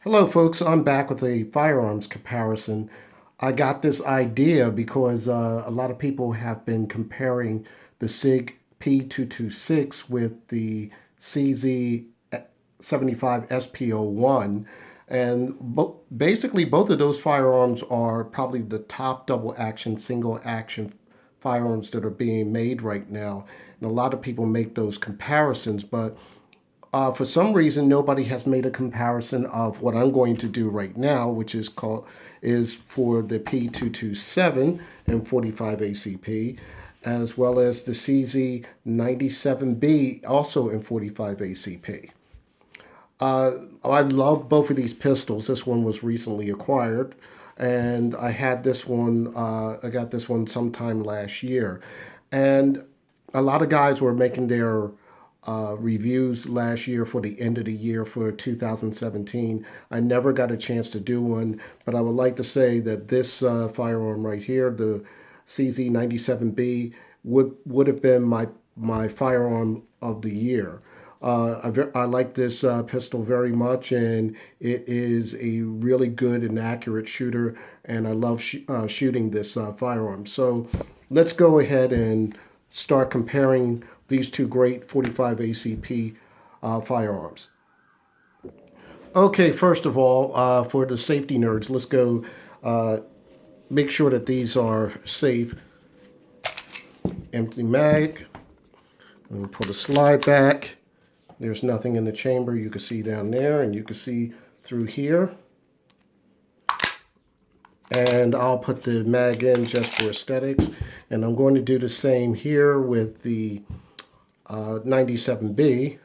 Hello, folks. I'm back with a firearms comparison. I got this idea because a lot of people have been comparing the Sig p226 with the CZ75 SP01. And basically, both of those firearms are probably the top double action, single action firearms that are being made right now. And a lot of people make those comparisons, but for some reason, nobody has made a comparison of what I'm going to do right now, which is for the P227 and 45 ACP, as well as the CZ97B, also in 45 ACP. I love both of these pistols. This one was recently acquired, and I had this one. I got this one sometime last year, and a lot of guys were making their reviews last year for the end of the year for 2017. I never got a chance to do one, but I would like to say that this firearm right here, the CZ97B, would have been my firearm of the year. I like this pistol very much, and it is a really good and accurate shooter, and I love shooting this firearm. So let's go ahead and start comparing these two great 45 ACP firearms. Okay, first of all, for the safety nerds, let's go make sure that these are safe. Empty mag. And pull the slide back. There's nothing in the chamber. You can see down there, and you can see through here. And I'll put the mag in just for aesthetics. And I'm going to do the same here with the 97B.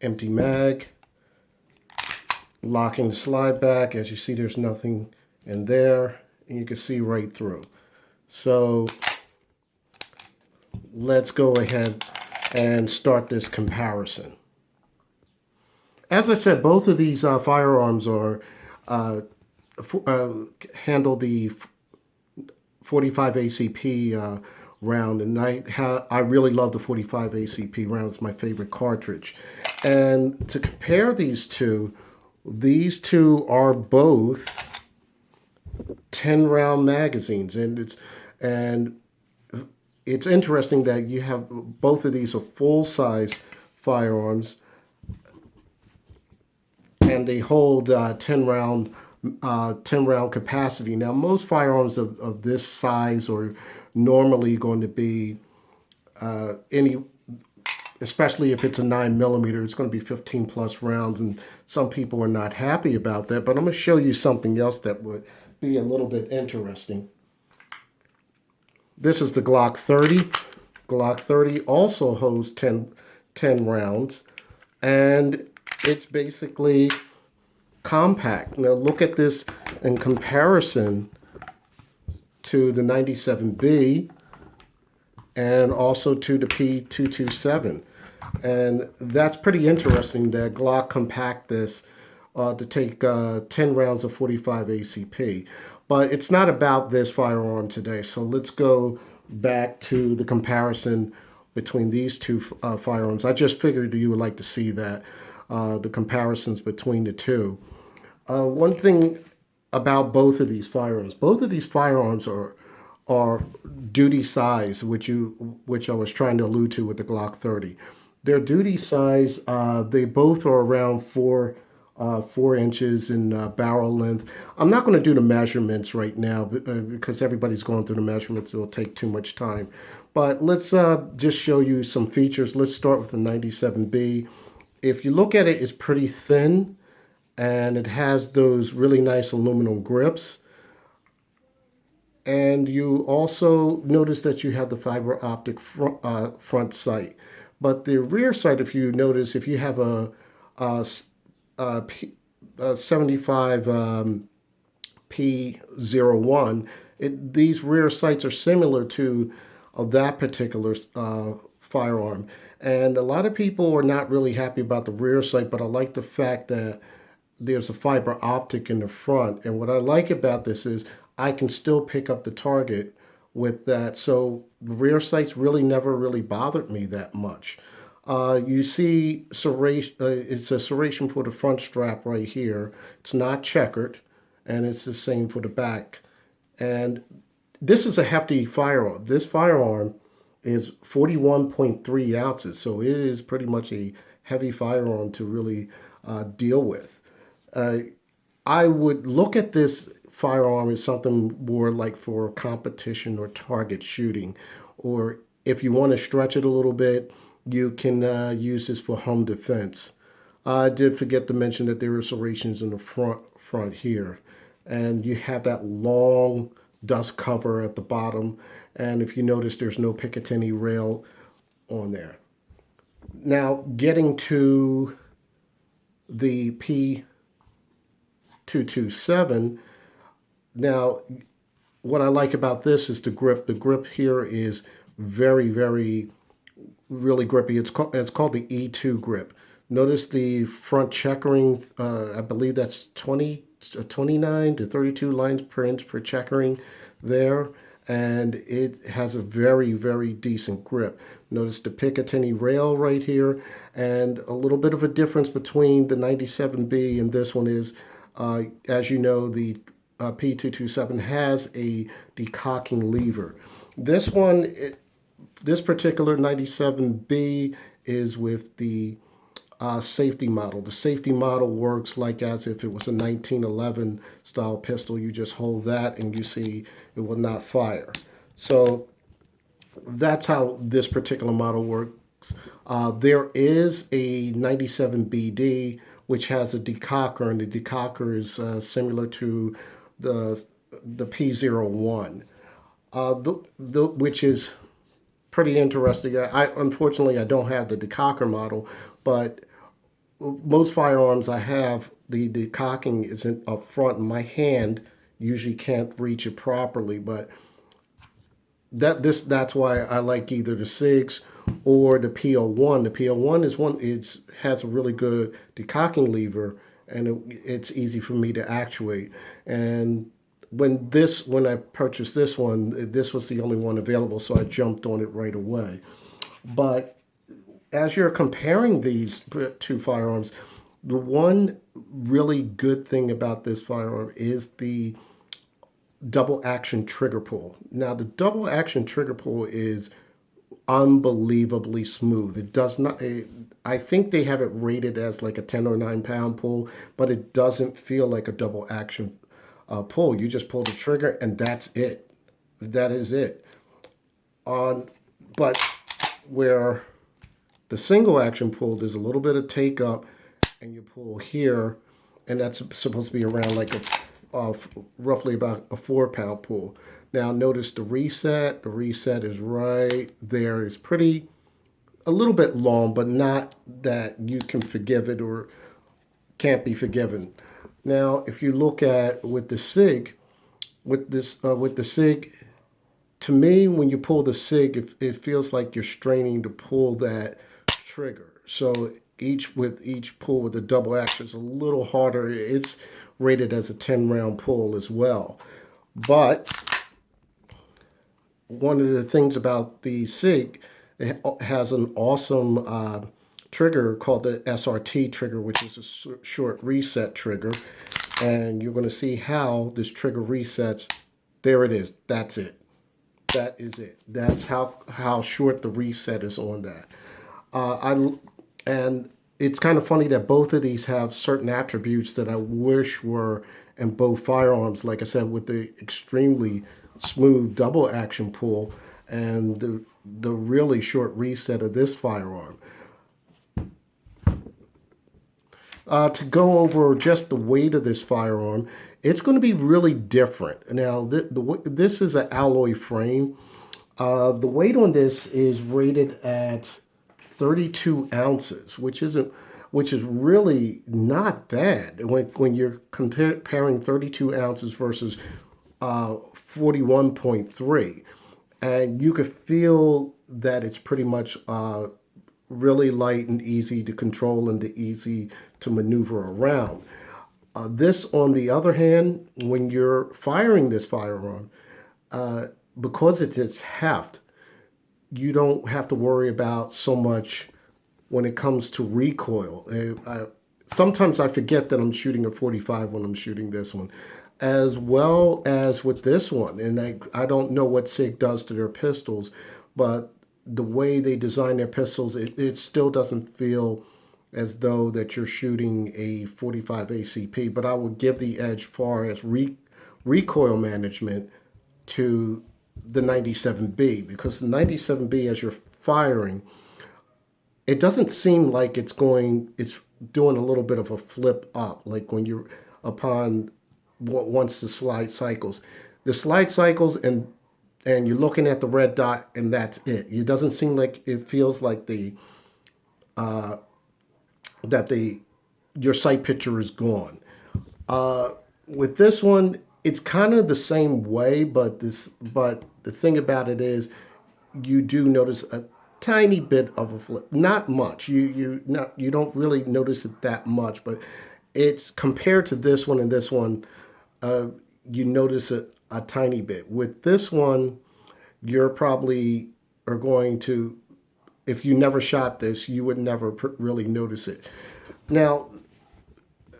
Empty mag. Locking the slide back. As you see, there's nothing in there. And you can see right through. So let's go ahead and start this comparison. As I said, both of these firearms are handle the 45 ACP round, and I really love the 45 ACP round. It's my favorite cartridge. And to compare these two are both 10 round magazines, and it's interesting that you have both of these are full-size firearms, and they hold 10 round capacity. Now, most firearms of this size are normally going to be especially if it's a 9mm, it's going to be 15 plus rounds, and some people are not happy about that. But I'm going to show you something else that would be a little bit interesting. This is the Glock 30. Glock 30 also holds 10 rounds, and it's basically compact. Now look at this in comparison to the 97B and also to the P227. And that's pretty interesting that Glock compact this to take 10 rounds of 45 ACP. But it's not about this firearm today. So let's go back to the comparison between these two firearms. I just figured you would like to see that, the comparisons between the two. One thing about both of these firearms are duty size, which I was trying to allude to with the Glock 30. Their duty size, they both are around 4 inches in barrel length. I'm not going to do the measurements right now because everybody's going through the measurements. It will take too much time. But let's just show you some features. Let's start with the 97B. If you look at it, it's pretty thin, and it has those really nice aluminum grips. And you also notice that you have the fiber optic front sight. But the rear sight, if you notice, if you have a 75 P01, these rear sights are similar to that particular firearm. And a lot of people are not really happy about the rear sight, but I like the fact that there's a fiber optic in the front. And what I like about this is I can still pick up the target with that. So the rear sights really never really bothered me that much. You see serration, it's a serration for the front strap right here. It's not checkered, and it's the same for the back. And this is a hefty firearm. This firearm is 41.3 ounces, so it is pretty much a heavy firearm to really deal with. Uh, I would look at this firearm as something more like for competition or target shooting, or if you want to stretch it a little bit, you can use this for home defense. I did forget to mention that there are serrations in the front here, and you have that long dust cover at the bottom. And if you notice, there's no Picatinny rail on there. Now, getting to the P227. Now, what I like about this is the grip. The grip here is very, very, really grippy. It's called the E2 grip. Notice the front checkering. I believe that's 29 to 32 lines per inch per checkering there. And it has a very, very decent grip. Notice the Picatinny rail right here. And a little bit of a difference between the 97B and this one is, as you know, the P227 has a decocking lever. This one, this particular 97B is with the safety model. The safety model works like as if it was a 1911 style pistol. You just hold that and you see it will not fire. So that's how this particular model works. There is a 97BD which has a decocker, and the decocker is similar to the P01, which is pretty interesting. Unfortunately I don't have the decocker model, but most firearms I have, the decocking isn't up front, and my hand usually can't reach it properly. But that's why I like either the SIGs or the PO1. The PO1 is one. It has a really good decocking lever, and it's easy for me to actuate. And when I purchased this one, this was the only one available, so I jumped on it right away. But as you're comparing these two firearms, the one really good thing about this firearm is the double action trigger pull. Now, the double action trigger pull is unbelievably smooth. It does not, I think they have it rated as like a 10 or 9 pound pull, but it doesn't feel like a double action pull. You just pull the trigger and that's it. That is it. But where the single action pull, there's a little bit of take up and you pull here, and that's supposed to be around like roughly about a 4 pound pull. Now notice the reset. The reset is right there. It's a little bit long, but not that you can forgive it or can't be forgiven. Now, if you look at with the SIG, with the SIG, to me, when you pull the SIG, it feels like you're straining to pull that trigger. So with each pull with the double action is a little harder. It's rated as a 10 round pull as well. But one of the things about the SIG, it has an awesome trigger called the SRT trigger, which is a short reset trigger. And you're going to see how this trigger resets. There it is. That's it. That is it. That's how short the reset is on that. And it's kind of funny that both of these have certain attributes that I wish were in both firearms. Like I said, with the extremely smooth double action pull and the really short reset of this firearm. To go over just the weight of this firearm, it's going to be really different. Now, this is an alloy frame. The weight on this is rated at 32 ounces, which is really not bad when you're comparing 32 ounces versus 41.3, and you could feel that it's pretty much really light and easy to control and easy to maneuver around. This, on the other hand, when you're firing this firearm, because it's its heft, you don't have to worry about so much when it comes to recoil. Sometimes I forget that I'm shooting a 45 when I'm shooting this one, as well as with this one. And I don't know what SIG does to their pistols, but the way they design their pistols, it still doesn't feel as though that you're shooting a 45 ACP. But I would give the edge far as recoil management to the 97B, because the 97B, as you're firing, it doesn't seem like it's doing a little bit of a flip up, like when you're upon once the slide cycles, and you're looking at the red dot, and that's it. It doesn't seem like it feels like that the your sight picture is gone. With this one, it's kind of the same way, but the thing about it is, you do notice a tiny bit of a flip. Not much. You don't really notice it that much, but it's compared to this one and this one, you notice it a tiny bit. With this one, you're probably are going to, if you never shot this, you would never really notice it. Now,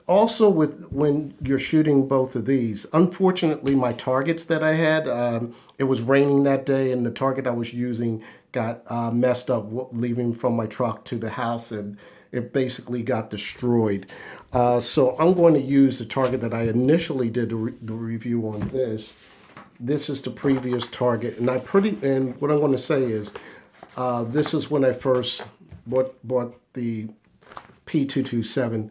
also with when you're shooting both of these, unfortunately my targets that I had, it was raining that day, and the target I was using got messed up leaving from my truck to the house, and it basically got destroyed. So I'm going to use the target that I initially did the review on. This is the previous target, and and what I'm going to say is, this is when I first bought the p227.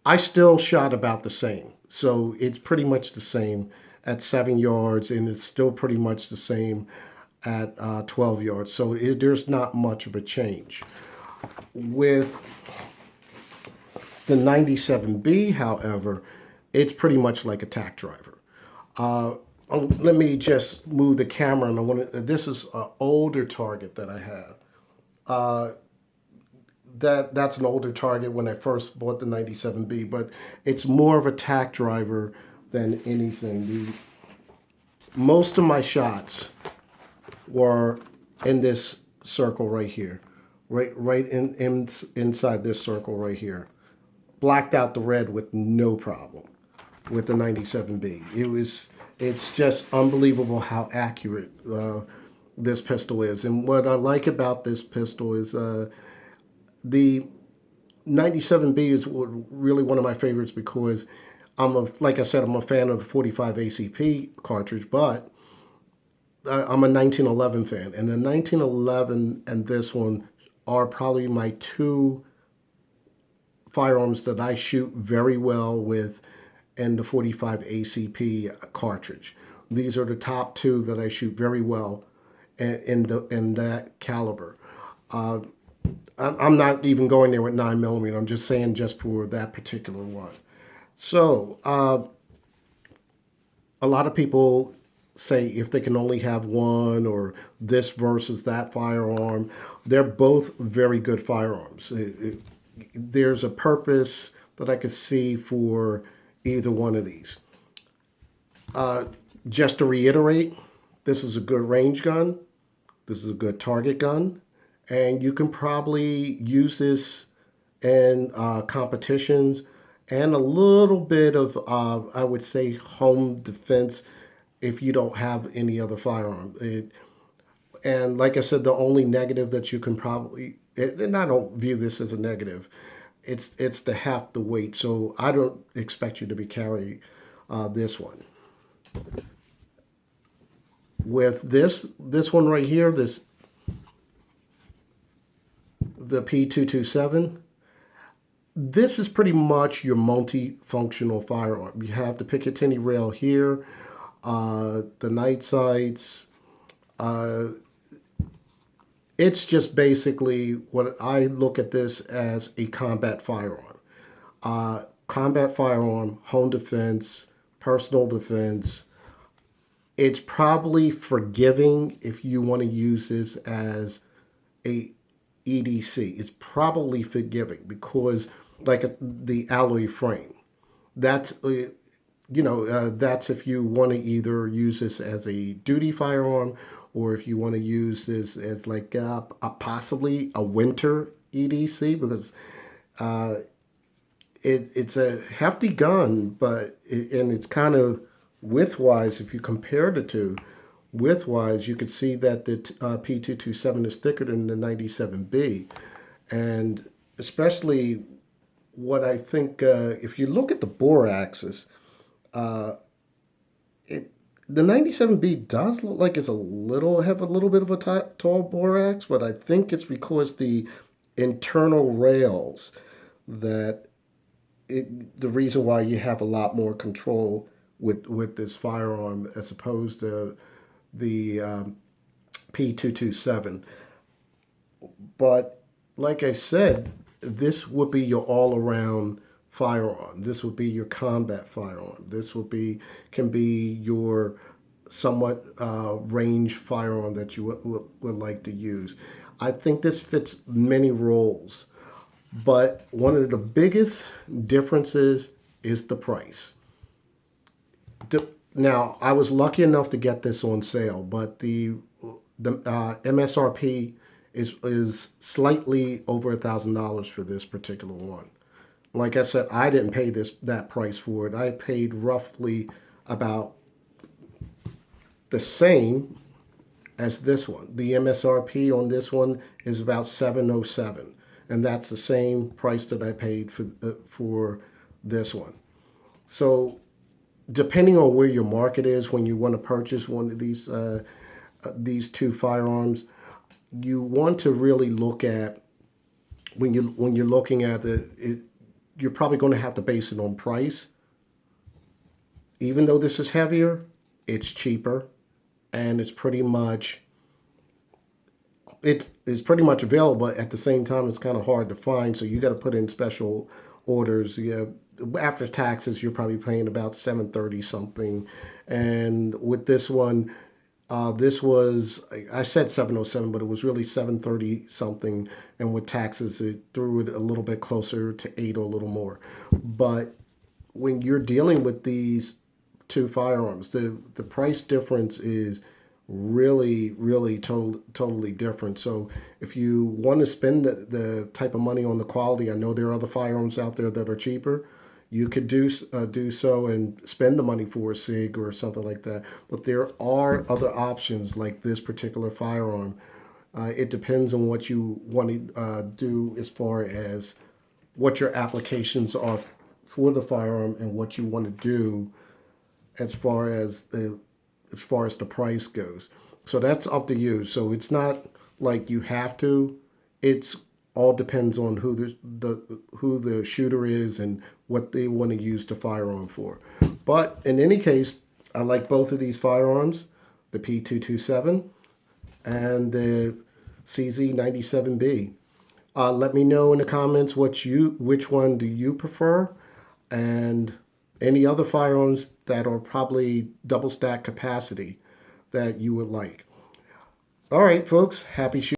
I still shot about the same. So it's pretty much the same at 7 yards, and it's still pretty much the same at 12 yards. So there's not much of a change. With the 97B, however, it's pretty much like a tack driver. Let me just move the camera, and this is an older target that I have. That's an older target when I first bought the 97B, but it's more of a tack driver than anything. Most of my shots were in this circle right here, right inside this circle right here. Blacked out the red with no problem with the 97B. It's just unbelievable how accurate this pistol is. And what I like about this pistol is the 97B is really one of my favorites, because like I said, I'm a fan of the 45 ACP cartridge, but I'm a 1911 fan, and the 1911 and this one are probably my two firearms that I shoot very well with, and the 45 ACP cartridge. These are the top two that I shoot very well in that caliber. I'm not even going there with 9mm. I'm just saying just for that particular one. So a lot of people say if they can only have one, or this versus that firearm. They're both very good firearms. There's a purpose that I could see for either one of these. Just to reiterate, this is a good range gun. This is a good target gun. And you can probably use this in competitions and a little bit of, I would say, home defense if you don't have any other firearm. And like I said, the only negative that you can probably, and I don't view this as a negative, it's the half the weight. So I don't expect you to be carrying this one. With this one right here, the p227, this is pretty much your multifunctional firearm. You have the Picatinny rail here, the night sights. It's just basically what I look at this as a combat firearm. Combat firearm, home defense, personal defense. It's probably forgiving if you want to use this as a EDC. It's probably forgiving because, like the alloy frame, that's that's if you want to either use this as a duty firearm, or if you want to use this as like possibly a winter EDC because it's a hefty gun, but and it's kind of widthwise. If you compare the two, widthwise, you could see that the P227 is thicker than the 97B, and especially what I think if you look at the bore axis, the 97B does look like it's have a little bit of a tall bore axe, but I think it's because the internal rails that the reason why you have a lot more control with this firearm as opposed to the P227. But like I said, this would be your all-around firearm. This would be your combat firearm. This would be can be your somewhat range firearm that you would like to use. I think this fits many roles, but one of the biggest differences is the price. Now, I was lucky enough to get this on sale, but the MSRP is slightly over $1,000 for this particular one. Like I said, I didn't pay that price for it. I paid roughly about the same as this one. The MSRP on this one is about $707, and that's the same price that I paid for this one. So, depending on where your market is when you want to purchase one of these two firearms, you want to really look at when you're looking at you're probably going to have to base it on price. Even though this is heavier, it's cheaper, and it's pretty much available. But at the same time, it's kind of hard to find, so you got to put in special orders. Yeah, after taxes, you're probably paying about $730 something, and with this one, this was, I said 707, but it was really 730 something, and with taxes, it threw it a little bit closer to 8 or a little more. But when you're dealing with these two firearms, the price difference is really totally different. So if you want to spend the type of money on the quality, I know there are other firearms out there that are cheaper. You could do so and spend the money for a Sig or something like that. But there are other options like this particular firearm. It depends on what you want to do as far as what your applications are for the firearm and what you want to do as far as the price goes. So that's up to you. So it's not like you have to. It's all depends on who the shooter is and what they want to use the firearm for. But in any case, I like both of these firearms, the P227 and the CZ97B. Let me know in the comments which one do you prefer, and any other firearms that are probably double stack capacity that you would like. All right, folks, happy shooting.